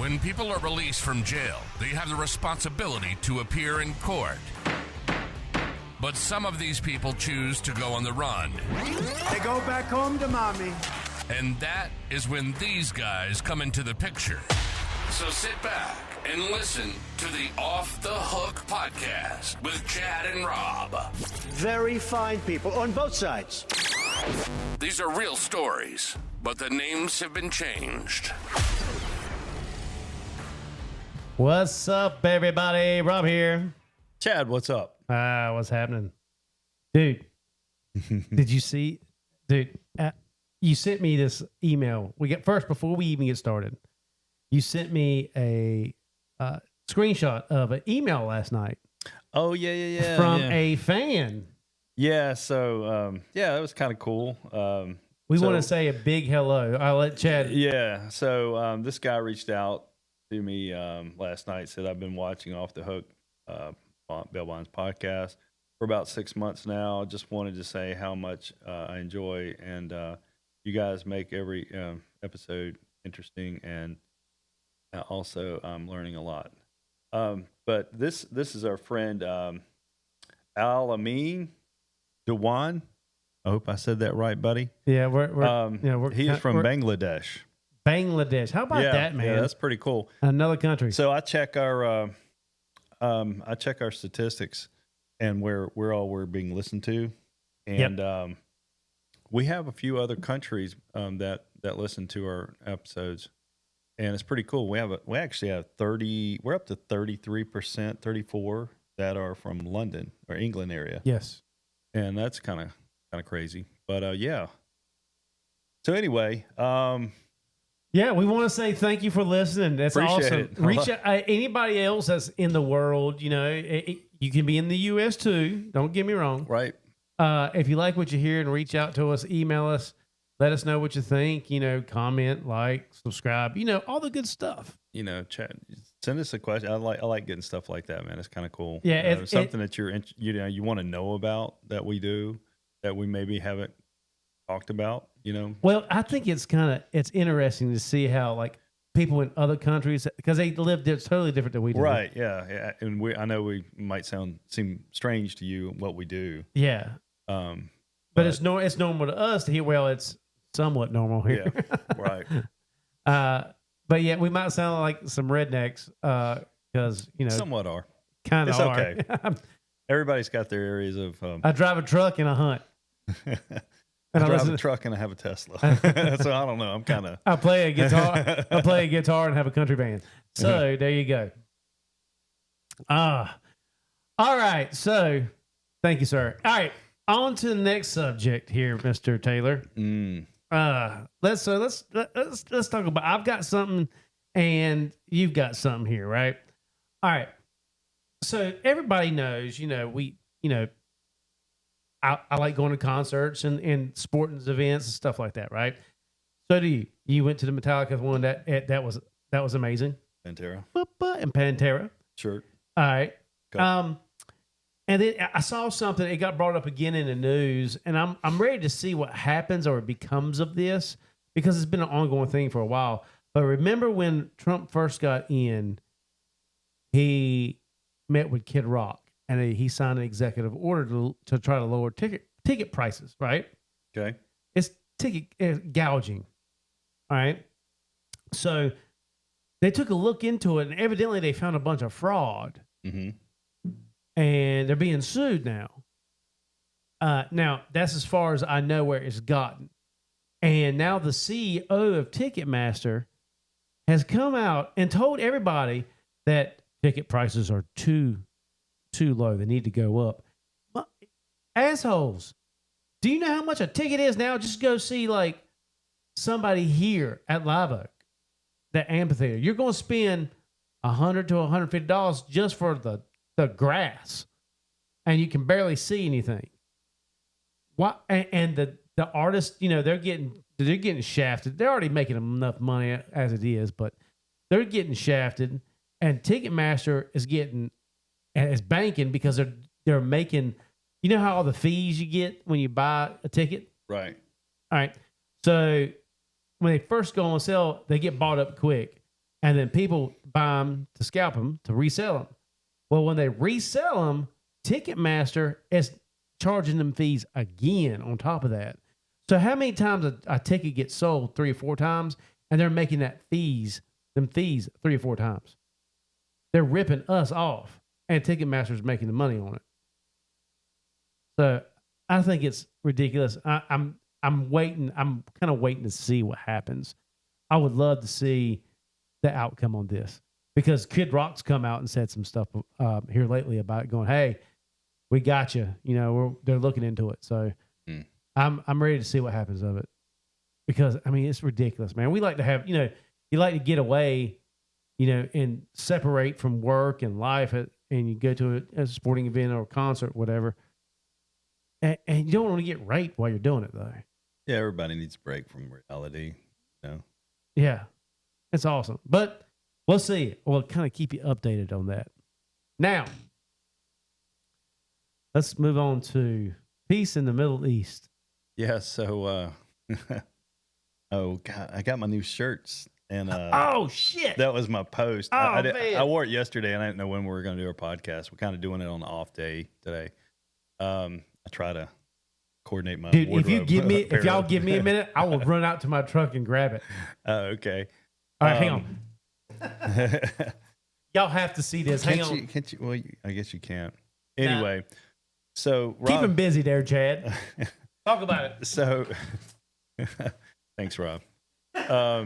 When people are released from jail, they have the responsibility to appear in court. But some of these people choose to go on the run. They go back home to mommy. And that is when these guys come into the picture. So sit back and listen to the Off the Hook podcast with Chad and Rob. Very fine people on both sides. These are real stories, but the names have been changed. What's up, everybody? Rob here. Chad, what's up? What's happening? Dude, did you see? Dude, you sent me this email. Before we even get started, you sent me a screenshot of an email last night. Oh, yeah. From a fan. Yeah, so, that was kind of cool. We want to say a big hello. I'll let Chad. Yeah, so this guy reached out to me last night, said I've been watching Off the Hook Bail Bonds podcast for about 6 months now. Just wanted to say how much I enjoy, and you guys make every episode interesting, and also I'm learning a lot. But this is our friend Al-Amin Dewan. I hope I said that right, buddy. Yeah, he's from Bangladesh. Bangladesh. How about that, man? Yeah, that's pretty cool. Another country. So I check our statistics and where we're being listened to, and we have a few other countries that listen to our episodes, and it's pretty cool. We actually have 30. We're up to 33%, 34 that are from London or England area. Yes, and that's kind of crazy, but yeah. So anyway. Yeah, we want to say thank you for listening. That's Appreciate awesome. it. Reach out, anybody else that's in the world. You know, you can be in the U.S. too. Don't get me wrong. Right. If you like what you hear, and reach out to us, email us, let us know what you think. You know, comment, like, subscribe. You know, all the good stuff. You know, chat. Send us a question. I like getting stuff like that, man. It's kind of cool. Yeah, something that you want to know about that we do that we maybe haven't talked about. You know, well, I think it's interesting to see how like people in other countries, because they live totally different than we do. Right? Yeah. And I know we might seem strange to you what we do. Yeah. But it's normal to us to hear. Well, it's somewhat normal here. Yeah. Right. But yeah, we might sound like some rednecks because somewhat are kind of. It's okay. Everybody's got their areas of. I drive a truck and I hunt. I drive a truck and I have a Tesla. So I don't know. I'm kind of. I play a guitar and have a country band. So there you go. All right. So thank you, sir. All right. On to the next subject here, Mr. Taylor. Let's talk about. I've got something, and you've got something here, right? All right. So everybody knows, I like going to concerts and sporting events and stuff like that, right? So do you. You went to the Metallica one that was amazing. Pantera. And Pantera. Sure. All right. Go. And then I saw something. It got brought up again in the news, and I'm ready to see what happens or becomes of this because it's been an ongoing thing for a while. But remember when Trump first got in, he met with Kid Rock, and he signed an executive order to try to lower ticket prices. Right? Okay. It's ticket gouging. All right. So they took a look into it, and evidently they found a bunch of fraud. Mm-hmm. And they're being sued now. Now, that's as far as I know where it's gotten. And now the CEO of Ticketmaster has come out and told everybody that ticket prices are too low. They need to go up. Well, assholes, do you know how much a ticket is now? Just go see like somebody here at Live Oak, that amphitheater. You're going to spend $100 to $150 just for the grass, and you can barely see anything. What? And the artists, they're getting shafted. They're already making enough money as it is, but they're getting shafted. And Ticketmaster is banking because they're making. You know how all the fees you get when you buy a ticket, right? All right. So when they first go on sale, they get bought up quick. and then people buy them to scalp them to resell them. Well, when they resell them, Ticketmaster is charging them fees again on top of that. So how many times a ticket gets sold 3 or 4 times, and they're making them fees 3 or 4 times? They're ripping us off, and Ticketmaster's making the money on it. So I think it's ridiculous. I'm waiting. I'm kind of waiting to see what happens. I would love to see the outcome on this, because Kid Rock's come out and said some stuff here lately about it, going, "Hey, we got you." You know, they're looking into it. So I'm ready to see what happens of it, because I mean it's ridiculous, man. We like to have, you like to get away, and separate from work and life, and you go to a sporting event or a concert, whatever. And you don't want to get raped while you're doing it, though. Yeah, everybody needs a break from reality. Yeah, it's awesome. But we'll see. We'll kind of keep you updated on that. Now, let's move on to peace in the Middle East. Yeah, so, oh, God, I got my new shirts. And oh, shit. That was my post. Oh, man. I wore it yesterday, and I didn't know when we were going to do our podcast. We're kind of doing it on the off day today. I try to coordinate my wardrobe. If y'all give me a minute, I will run out to my truck and grab it. Oh, okay. All right, hang on. Y'all have to see this. Hang on. Can't you? Well, I guess you can't. Anyway, so Rob, keep him busy there, Chad. Talk about it. So, thanks, Rob.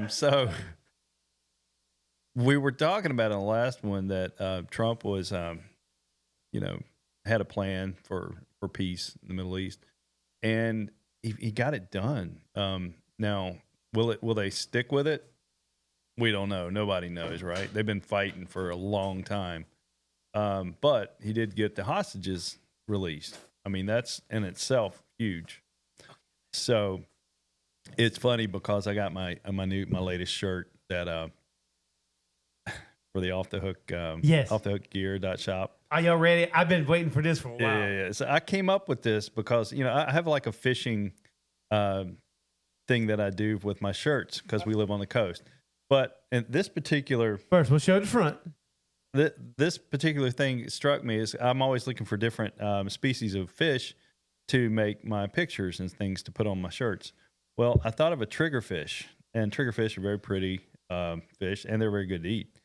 So we were talking about in the last one that Trump was, had a plan for peace in the Middle East, and he got it done. Now, will they stick with it? We don't know. Nobody knows, right? They've been fighting for a long time. But he did get the hostages released. I mean, that's in itself huge. So it's funny because I got my latest shirt that for the off the hook gear.shop. Are y'all ready? I've been waiting for this for a while. Yeah. So I came up with this because I have like a fishing thing that I do with my shirts because we live on the coast. But in this particular, first we'll show the front. This particular thing struck me is I'm always looking for different species of fish to make my pictures and things to put on my shirts. Well, I thought of a triggerfish, and triggerfish are very pretty fish, and they're very good to eat.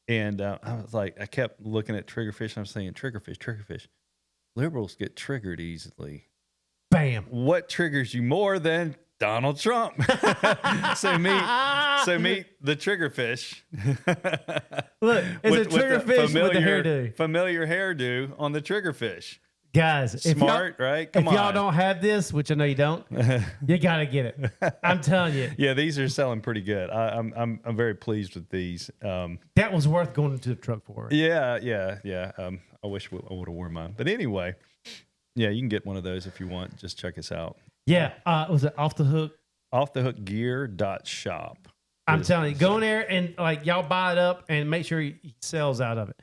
And I was like, I kept looking at triggerfish, and I was thinking, triggerfish. Liberals get triggered easily. Bam. What triggers you more than Donald Trump? so meet the triggerfish. Look, it's a triggerfish with the hairdo. Familiar hairdo on the triggerfish. Guys, smart, right? Come on. If y'all don't have this, which I know you don't, you gotta get it. I'm telling you. Yeah, these are selling pretty good. I'm very pleased with these. That was worth going to the truck for. Yeah. I wish I would have worn mine, but anyway, yeah, you can get one of those if you want. Just check us out. Yeah, was it Off the Hook? Offthehookgear.shop. I'm telling you, go in there and y'all buy it up and make sure he sells out of it.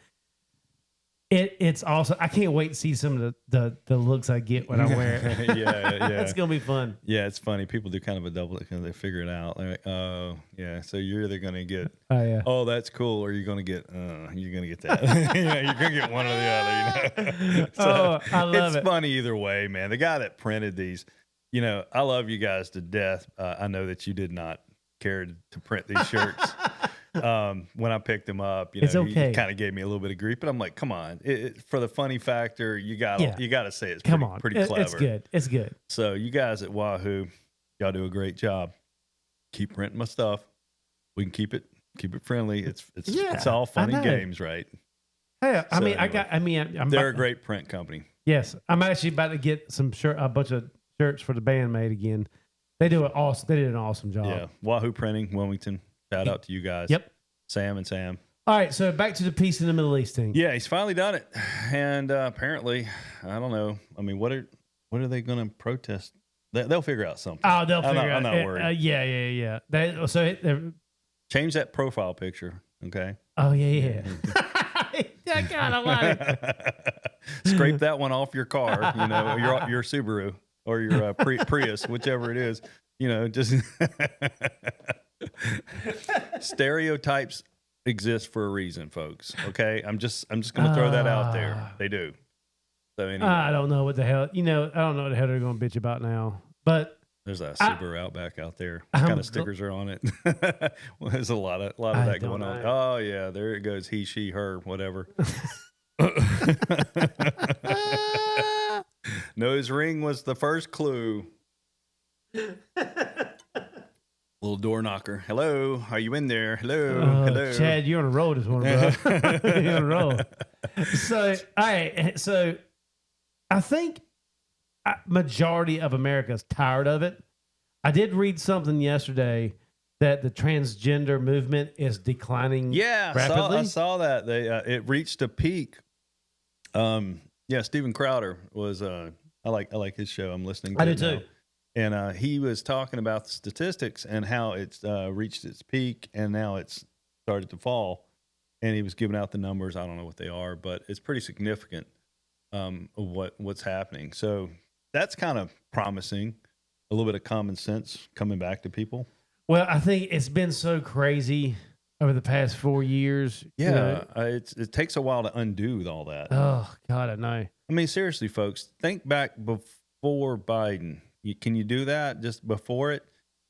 It's awesome. I can't wait to see some of the looks I get when I wear it. yeah. It's gonna be fun. Yeah, it's funny. People do kind of a double because they figure it out. They're like, oh, yeah. So you're either gonna get, oh, that's cool, or you're gonna get that. You're gonna get one or the other. So I love it. It's funny either way, man. The guy that printed these, I love you guys to death. I know that you did not care to print these shirts. When I picked them up, it's okay. He kind of gave me a little bit of grief, but I'm like, come on, for the funny factor, you gotta say it's pretty clever. It's good. So you guys at Wahoo, y'all do a great job. Keep printing my stuff. We can keep it friendly. It's all fun and games, right? Hey, they're a great print company. Yes, I'm actually about to get a bunch of shirts for the band made again. They did an awesome job. Yeah, Wahoo Printing, Wilmington. Shout out to you guys. Yep. Sam and Sam. All right, so back to the peace in the Middle East thing. Yeah, he's finally done it. And apparently, I don't know. I mean, what are they going to protest? They'll figure out something. Oh, they'll figure out. I'm not worried. Yeah. Change that profile picture, okay? Oh, yeah. I kind of like it. Scrape that one off your car, your Subaru or your Prius, whichever it is. Just... stereotypes exist for a reason, folks. Okay, I'm just gonna throw that out there. They do. So anyway, I don't know what the hell. I don't know what the hell they're going to bitch about now. But there's a Subaru Outback out there. What kind of stickers are on it? Well, there's a lot of that going on. Oh yeah, there it goes. He, she, her, whatever. Nose ring was the first clue. Little door knocker. Hello, are you in there? Hello, hello. Chad, you're on a roll this morning, bro. You're on a roll. So, all right. So, I think majority of America is tired of it. I did read something yesterday that the transgender movement is declining. Yeah, rapidly. I saw that. It reached a peak. Steven Crowder was. I like his show. I'm listening to I do it now. too. And he was talking about the statistics and how it's reached its peak and now it's started to fall. And he was giving out the numbers. I don't know what they are, but it's pretty significant of what's happening. So that's kind of promising. A little bit of common sense coming back to people. Well, I think it's been so crazy over the past 4 years. Yeah, it takes a while to undo all that. Oh, God, I know. I mean, seriously, folks, think back before Biden. Can you do that just before it?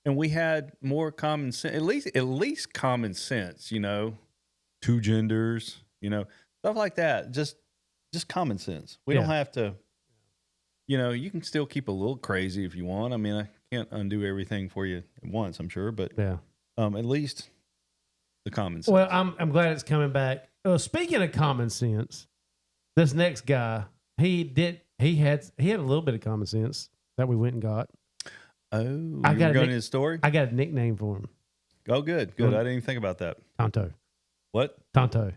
And we had more common sense, at least common sense, two genders, stuff like that. Just common sense. We don't have to, you can still keep a little crazy if you want. I mean, I can't undo everything for you at once, I'm sure, but at least the common sense. Well, I'm glad it's coming back. Speaking of common sense, this next guy, he had a little bit of common sense that we went and got. Oh, you were going to his story? I got a nickname for him. Oh, good. I didn't even think about that. Tonto. What? Tonto.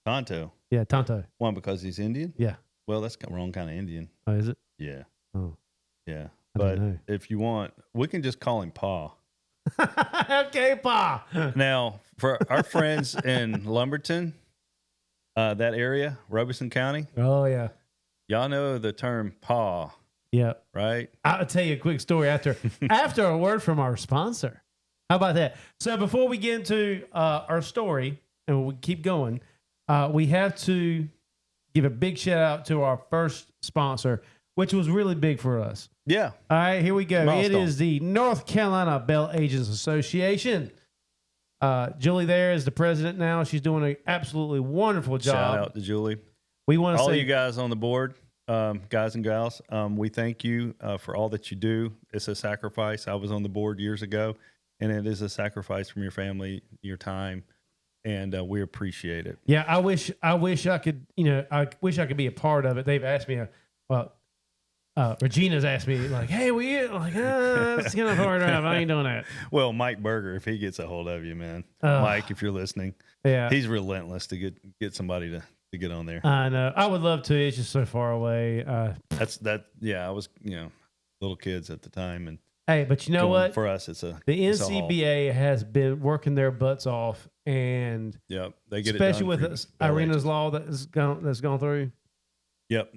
Tonto. Yeah, Tonto. One, because he's Indian? Yeah. Well, that's the wrong kind of Indian. Oh, is it? Yeah. Oh. Yeah. But if you want, we can just call him Pa. Okay, Pa. Now, for our friends in Lumberton, that area, Robeson County. Oh, yeah. Y'all know the term Pa. Yeah. Right? I'll tell you a quick story after a word from our sponsor. How about that? So before we get into our story, and we keep going, we have to give a big shout out to our first sponsor, which was really big for us. Yeah. All right, here we go. Milestone. It is the North Carolina Bell Agents Association. Julie there is the president now. She's doing an absolutely wonderful job. Shout out to Julie. We want to all say, you guys on the board, guys and gals, we thank you for all that you do. It's a sacrifice. I was on the board years ago, and it is a sacrifice from your family, your time, and we appreciate it. Yeah, I wish I could. I wish I could be a part of it. They've asked me. Regina's asked me like, "Hey, it's kind of hard. I ain't doing that." Well, Mike Berger, if he gets a hold of you, man, Mike, if you're listening, he's relentless to get somebody to get on there. I know. I would love to. It's just so far away. That's that. Yeah, I was little kids at the time, and hey, but you know what? For us, the NCBA has been working their butts off, and they get especially it done with Irena's law that's gone through. Yep,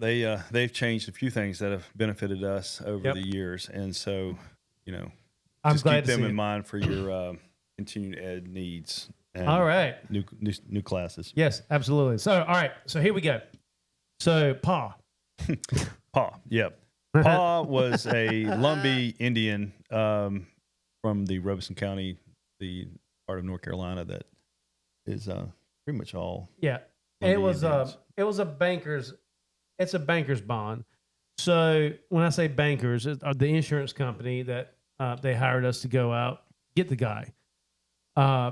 they've changed a few things that have benefited us over the years, and so I'm just glad keep to them see in mind for your continued ed needs. And all right, new classes. Yes, absolutely. So all right, so here we go. So Pa, yep. Pa was a Lumbee Indian from the Robeson County, the part of North Carolina that is pretty much all. Yeah, Lumbee it was a banker's. It's a banker's bond. So when I say bankers, it's the insurance company that they hired us to go out get the guy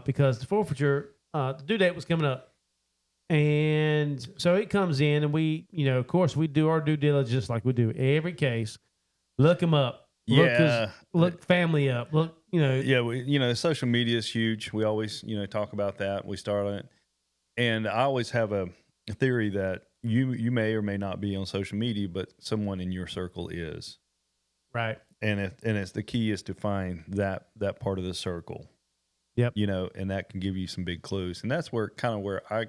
because the forfeiture the due date was coming up, and so it comes in, and we of course we do our due diligence like we do every case. Look him up. Look family up. Look Yeah, social media is huge. We always talk about that. We start on it, and I always have a theory that you may or may not be on social media, but someone in your circle is. Right. And it's the key is to find that part of the circle. Yep. And that can give you some big clues. And that's where I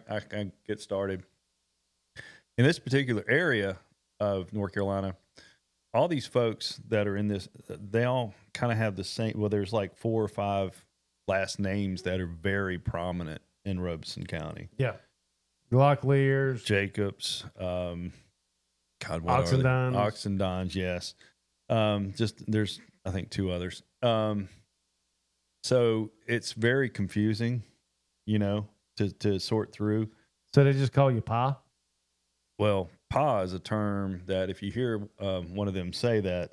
get started. In this particular area of North Carolina, all these folks that are in this, they all kind of have the same, there's like 4 or 5 last names that are very prominent in Robeson County. Yeah. Locklears. Jacobs. God, what Oxendines. are they? Oxendines, yes. Just there's, I think, 2 others. So it's very confusing, to sort through. So they just call you Pa? Well, Pa is a term that if you hear one of them say that,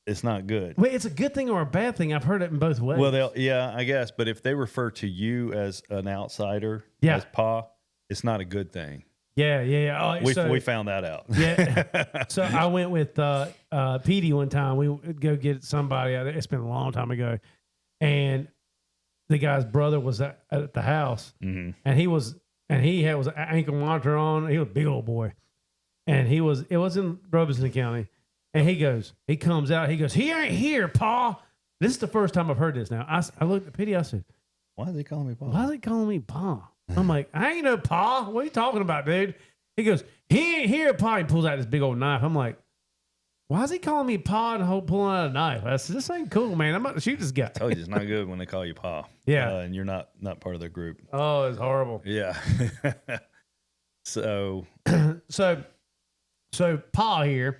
it's not good. Wait, it's a good thing or a bad thing? I've heard it in both ways. Well, I guess. But if they refer to you as an outsider, as Pa, it's not a good thing. Yeah. Oh, We found that out. Yeah. So I went with Petey one time. We would go get somebody. It's been a long time ago. And the guy's brother was at the house. Mm-hmm. And he was an ankle monitor on. He was a big old boy. And it was in Robeson County. And he comes out. He goes, he ain't here, Pa. This is the first time I've heard this now. I looked at Petey. I said, why is he calling me Pa? Why is he calling me Pa? I'm like, I ain't no Pa. What are you talking about, dude? He goes, he ain't here, Pa. He pulls out this big old knife. I'm like, why is he calling me Pa and pulling out a knife? I said, this ain't cool, man. I'm about to shoot this guy. I told you, it's not good when they call you Pa. Yeah. And you're not part of their group. Oh, it's horrible. Yeah. So Pa here,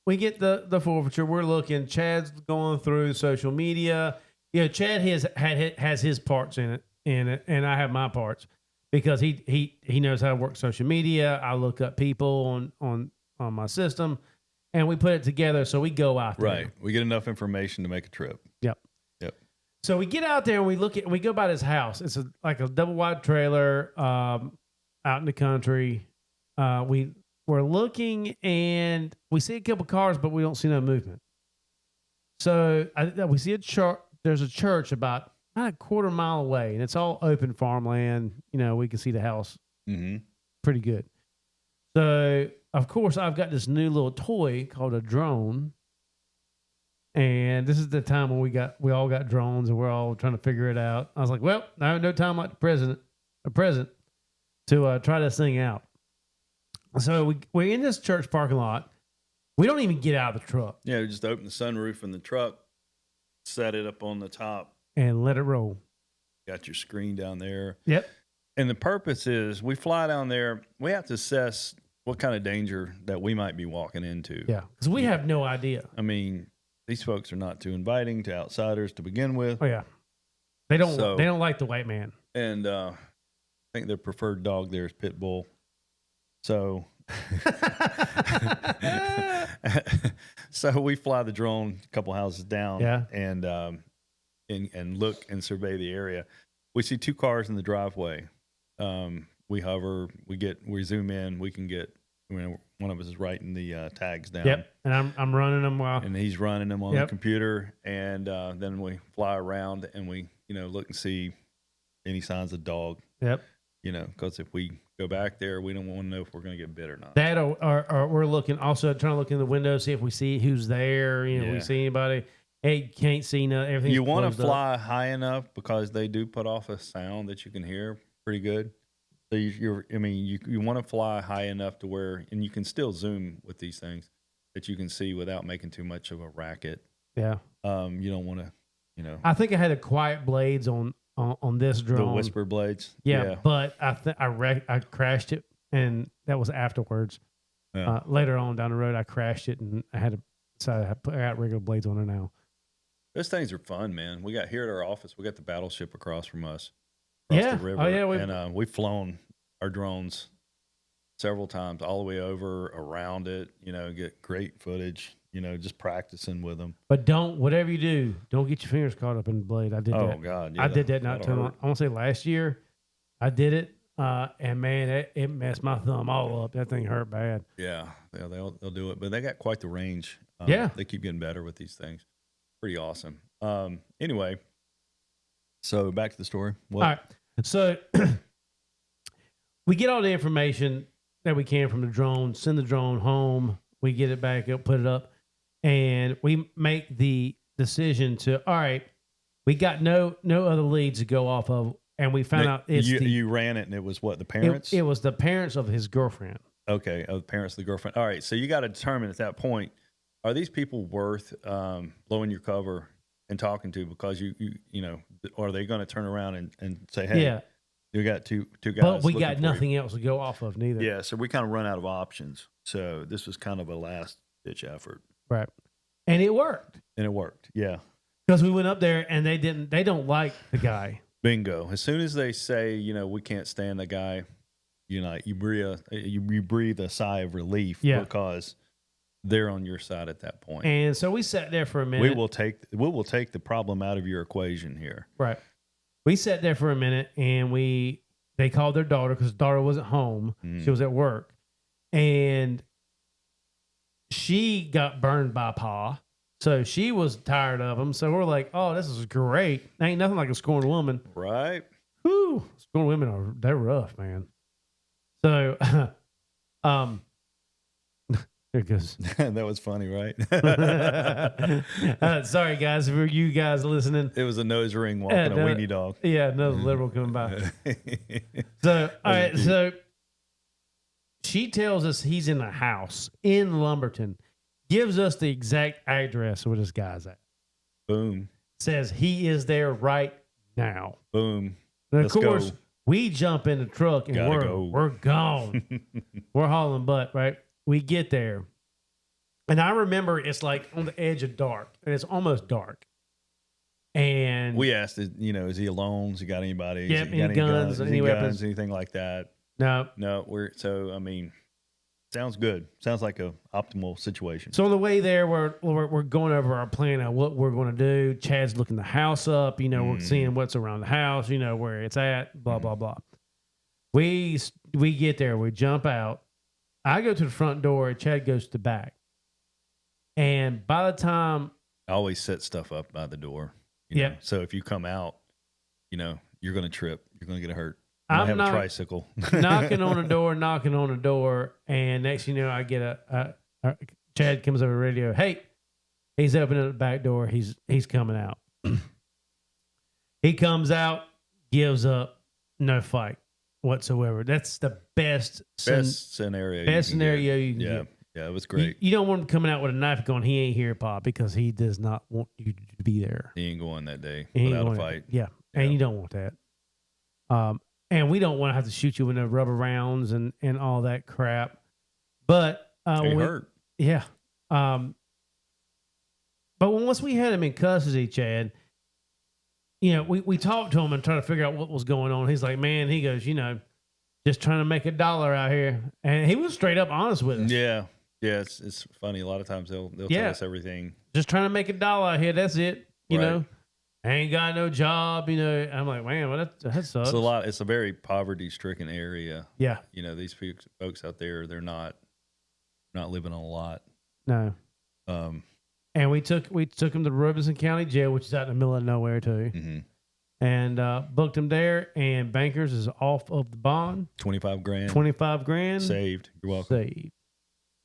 we get the forfeiture. We're looking. Chad's going through social media. Yeah, Chad has his parts in it, and I have my parts because he knows how to work social media. I look up people on my system, and we put it together. So we go out there. Right. We get enough information to make a trip. Yep. So we get out there and we go by this house. It's like a double wide trailer out in the country. We're looking and we see a couple cars, but we don't see no movement. So we see a church. There's a church about a quarter mile away, and it's all open farmland. We can see the house pretty good. So, of course, I've got this new little toy called a drone. And this is the time when we all got drones and we're all trying to figure it out. I was like, well, no time like the present to try this thing out. So we're in this church parking lot. We don't even get out of the truck. Yeah, we just open the sunroof in the truck, set it up on the top, and let it roll. Got your screen down there. Yep. And the purpose is we fly down there. We have to assess what kind of danger that we might be walking into. Yeah, because we have no idea. I mean, these folks are not too inviting to outsiders to begin with. Oh yeah, they don't like the white man. And I think their preferred dog there is pit bull. So, so we fly the drone a couple houses down, and look and survey the area. We see 2 cars in the driveway. We hover, we zoom in. We can get. One of us is writing the tags down. Yep, and I'm running them and he's running them on the computer, and then we fly around and we look and see any signs of dog. Yep. Because if we go back there, we don't want to know if we're going to get bit or not. That or we're looking also trying to look in the window, see if we see who's there. We see anybody. Hey, can't see nothing. Everything. You want to fly high enough because they do put off a sound that you can hear pretty good. So you want to fly high enough to where, and you can still zoom with these things that you can see without making too much of a racket. Yeah. You don't want to, I think I had a quiet blades on this drone. The whisper blades. Yeah. But I crashed it, and that was afterwards. Yeah. Later on down the road, I crashed it, and I got regular blades on it now. Those things are fun, man. We got here at our office. We got the battleship across from us. The river. Oh yeah, we've flown our drones several times all the way over around it. Get great footage. Just practicing with them. But whatever you do, don't get your fingers caught up in the blade. I did that. Oh God, I did that not too long. I want to say last year, I did it, and man, it messed my thumb all up. That thing hurt bad. Yeah, they'll do it, but they got quite the range. They keep getting better with these things. Pretty awesome. Anyway, so back to the story. All right. So we get all the information that we can from the drone, send the drone home. We get it back up, put it up, and we make the decision to, all right, we got no other leads to go off of, and we found out you ran it, and it was what, the parents? It was the parents of his girlfriend. Okay, of the parents of the girlfriend. All right, so you got to determine at that point, are these people worth blowing your cover and talking to, because you know, are they going to turn around and say, hey, Yeah. you got two guys, But we looking got for nothing else to go off of neither. you. Yeah, so we kind of run out of options. So this was kind of a last ditch effort, Right. And it worked. and it worked. Yeah, Because we went up there and they don't like the guy. bingo. As soon as they say, you know, we can't stand the guy, you know, you breathe a sigh of relief, because they're on your side at that point. And so we sat there for a minute. We will take the problem out of your equation here. Right. We sat there for a minute and they called their daughter because daughter wasn't home. She was at work. And she got burned by Pa. So she was tired of him. So we're like, oh, this is great. Ain't nothing like a scorned woman. Right. Whew. Scorned women they're rough, man. So there it goes. That was funny, right? Sorry, guys, for you guys listening. It was a nose ring walking a weenie dog. Yeah, another liberal coming by. So, all right, so she tells us he's in a house in Lumberton, gives us the exact address where this guy's at. Boom. Says he is there right now. Boom. And Let's of course, go. we jump in the truck and we're gone. We're hauling butt, right? We get there. And I remember it's like on the edge of dark, and it's almost dark. And we asked, you know, is he alone? Has he got anybody? Yep, Has he got any guns, any weapons? Anything like that? no. So, I mean, sounds good. Sounds like a optimal situation. So on the way there, we're going over our plan of what we're going to do. Chad's looking the house up. You know, we're seeing what's around the house. You know, where it's at. Blah blah blah. We get there. We jump out. I go to the front door. Chad goes to the back. And by the time I always set stuff up by the door. Yeah. know? So if you come out, you know, you're going to trip. You're going to get hurt. You I'm might have not- a tricycle. knocking on the door, and next thing you know, I get a Chad comes over the radio. Hey, he's opening the back door. He's coming out. He comes out, gives up, no fight whatsoever. That's the best scenario. best you can scenario get. you can get. Yeah, it was great. You don't want him coming out with a knife going, he ain't here, Pop, because he does not want you to be there. He ain't going that day He ain't without a going- fight. Yeah, and you don't want that. And we don't want to have to shoot you with the rubber rounds and all that crap. But It hurt. yeah. But once we had him in custody, Chad, you know, we talked to him and tried to figure out what was going on. He's like, man, he goes, you know, just trying to make $1 out here. And he was straight up honest with us. Yeah. Yeah, it's funny. A lot of times they'll Yeah. tell us everything. Just trying to make $1 out here. That's it. You Right. know, I ain't got no job. You know, I'm like, man, well, that sucks. It's a very poverty-stricken area. Yeah. You know, these folks out there, they're not living on a lot. No. And we took him to Robinson County Jail, which is out in the middle of nowhere too, and booked him there. And Bankers is off of the bond, $25,000 $25,000 saved. You're welcome. saved.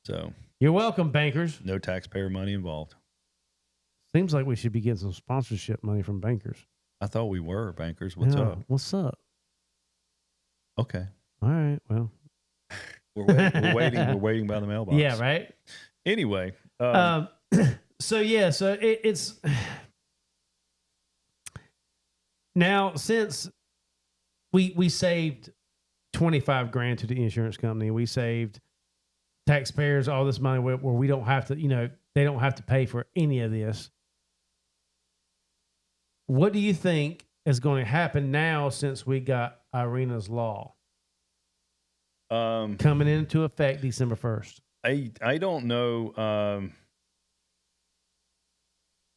So You're welcome, Bankers. no taxpayer money involved. Seems like we should be getting some sponsorship money from Bankers. I thought we were bankers. What's Yeah, up? What's up? Okay, All right. Well. we're waiting. We're waiting by the mailbox. Yeah. Right. Anyway, So it's now since we saved $25,000 to the insurance company, we saved taxpayers all this money where we don't have to, you know, they don't have to pay for any of this. What do you think is going to happen now since we got Irena's law coming into effect December 1st? I don't know.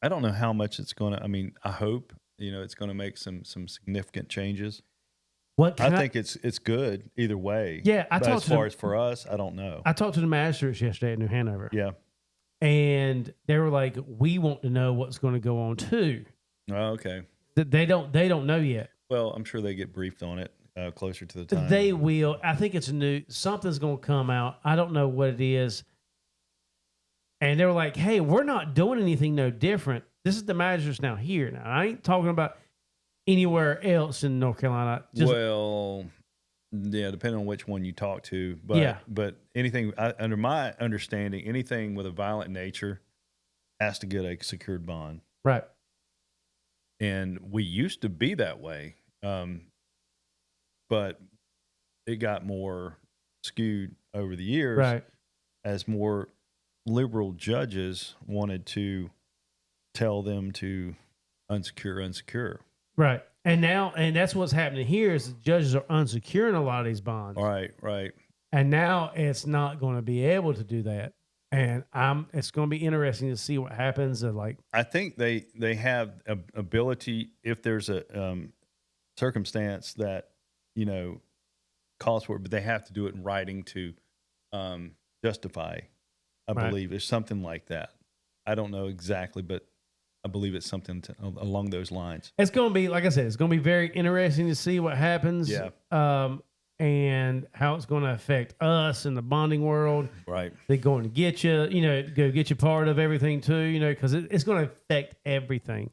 I don't know how much it's going to. I mean, I hope it's going to make some significant changes. I think it's good either way. Yeah, but as far as for us, I don't know. I talked to the magistrates yesterday at New Hanover. Yeah, and they were like, "We want to know what's going to go on too." Oh, okay. They don't know yet. Well, I'm sure they get briefed on it closer to the time. They will. I think it's something's going to come out. I don't know what it is. And they were like, "Hey, we're not doing anything no different. This is the magistrates now here. Now, I ain't talking about anywhere else in North Carolina." Well, yeah, depending on which one you talk to. But, but anything, under my understanding, anything with a violent nature has to get a secured bond. Right. And we used to be that way, but it got more skewed over the years, Right. as more liberal judges wanted to tell them to unsecure. Right. And that's what's happening here is the judges are unsecuring a lot of these bonds. Right. And now it's not going to be able to do that. And it's going to be interesting to see what happens. I think they have ability if there's a circumstance that, calls for it, but they have to do it in writing to justify. I believe it's something like that. I don't know exactly, but I believe it's something along those lines. It's going to be, like I said, it's going to be very interesting to see what happens. Yeah. And how it's going to affect us in the bonding world. Right. They're going to get you, go get you part of everything too, because it's going to affect everything.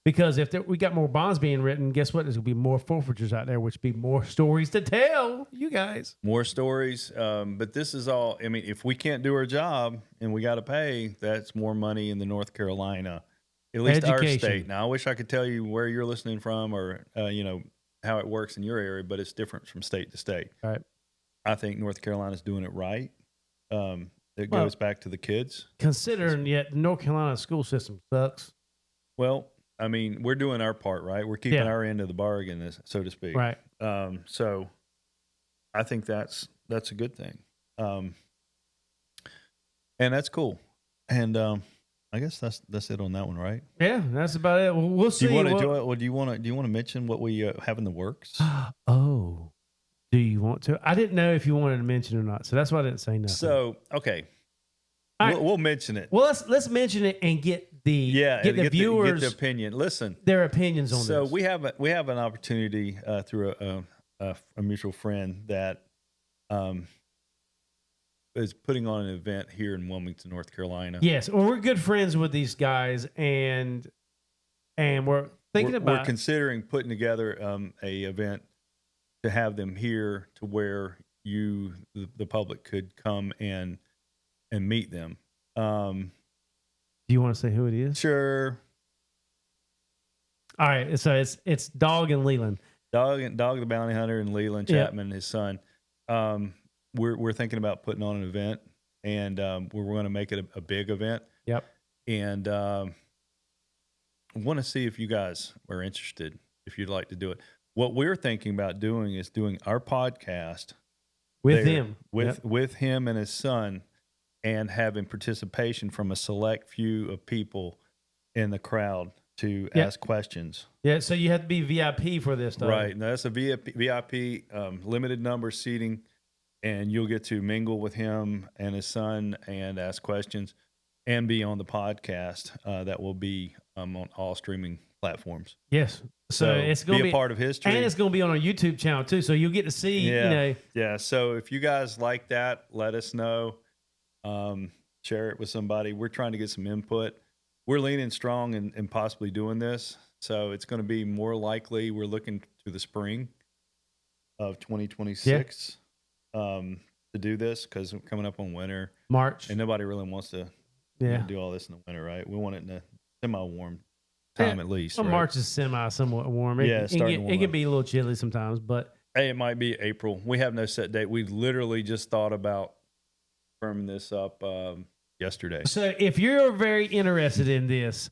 Because if we got more bonds being written, guess what? There's going to be more forfeitures out there, which will be more stories to tell you guys. More stories. But this is all, if we can't do our job and we got to pay, that's more money in the North Carolina, at least our state. Now, I wish I could tell you where you're listening from or, how it works in your area, but it's different from state to state. Right. I think North Carolina's doing it right. It goes back to the kids. Considering yet the North Carolina school system sucks. Well, we're doing our part, right? We're keeping our end of the bargain, so to speak. Right. So I think that's a good thing. And that's cool. And I guess that's it on that one, right? Yeah, that's about it. We'll see. Do you want to mention what we have in the works? Oh, do you want to? I didn't know if you wanted to mention it or not, so that's why I didn't say nothing. So okay, we'll mention it. Well, let's mention it and get the viewers get the opinion. Listen, their opinions on this. So we have an opportunity through a mutual friend that is putting on an event here in Wilmington, North Carolina. Yes, well, we're good friends with these guys, and we're we're considering putting together a event to have them here to where the public could come and meet them. Do you want to say who it is? Sure. All right, so it's Dog and Leland. Dog the bounty hunter and Leland Chapman, his son. We're thinking about putting on an event, and we're going to make it a big event. Yep. And I want to see if you guys are interested, if you'd like to do it. What we're thinking about doing is doing our podcast with him, with him and his son, and having participation from a select few of people in the crowd to ask questions. Yeah, so you have to be VIP for this, though. Right. Now, that's a VIP limited number seating. And you'll get to mingle with him and his son and ask questions and be on the podcast that will be on all streaming platforms. Yes. So it's going to be a part of history. And it's going to be on our YouTube channel, too. So you'll get to see, Yeah. So if you guys like that, let us know. Share it with somebody. We're trying to get some input. We're leaning strong in possibly doing this. So it's going to be more likely we're looking to the spring of 2026. To do this because we're coming up on winter, March, and nobody really wants to do all this in the winter, right? We want it in a semi-warm time at least. Well, right? March is somewhat warm. It can be a little chilly sometimes, but hey, it might be April. We have no set date. We literally just thought about firming this up yesterday. So if you're very interested in this,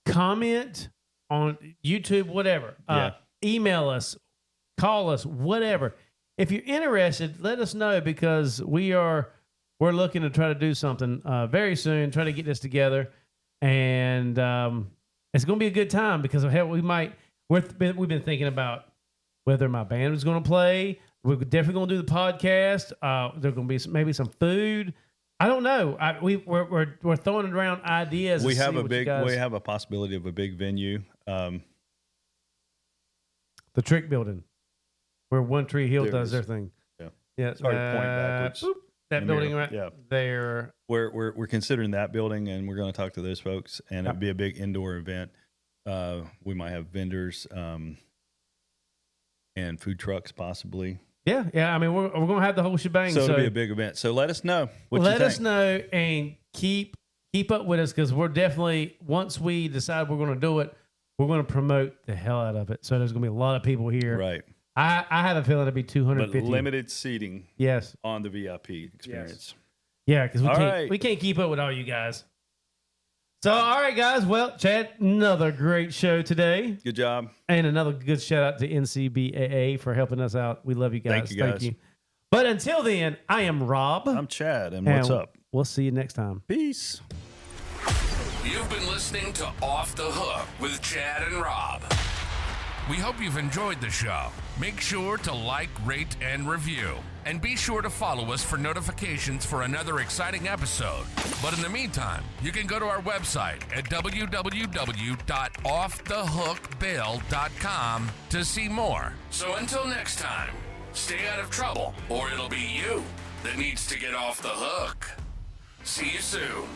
comment on YouTube, whatever. Email us, call us, whatever. If you're interested, let us know because we're looking to try to do something very soon, try to get this together, and it's going to be a good time because of how we've been thinking about whether my band is going to play. We're definitely going to do the podcast. There's going to be maybe some food. I don't know. We're throwing around ideas. We have a possibility of a big venue. The Trick Building. Where One Tree Hill does their thing. Yeah. It's hard to point backwards. That building right there. We're considering that building, and we're going to talk to those folks, and it'd be a big indoor event. We might have vendors and food trucks possibly. Yeah. We're going to have the whole shebang. So it'll be a big event. So let us know what you think. Let us know and keep up with us because we're definitely, once we decide we're going to do it, we're going to promote the hell out of it. So there's going to be a lot of people here. Right. I have a feeling it'll be 250. But limited seating. Yes. On the VIP experience. Yeah, because Right. we can't keep up with all you guys. So, all right, guys. Well, Chad, another great show today. Good job. And another good shout out to NCBAA for helping us out. We love you guys. Thank you, guys. But until then, I am Rob. I'm Chad, and what's up? We'll see you next time. Peace. You've been listening to Off the Hook with Chad and Rob. We hope you've enjoyed the show. Make sure to like, rate, and review. And be sure to follow us for notifications for another exciting episode. But in the meantime, you can go to our website at www.offthehookbail.com to see more. So until next time, stay out of trouble, or it'll be you that needs to get off the hook. See you soon.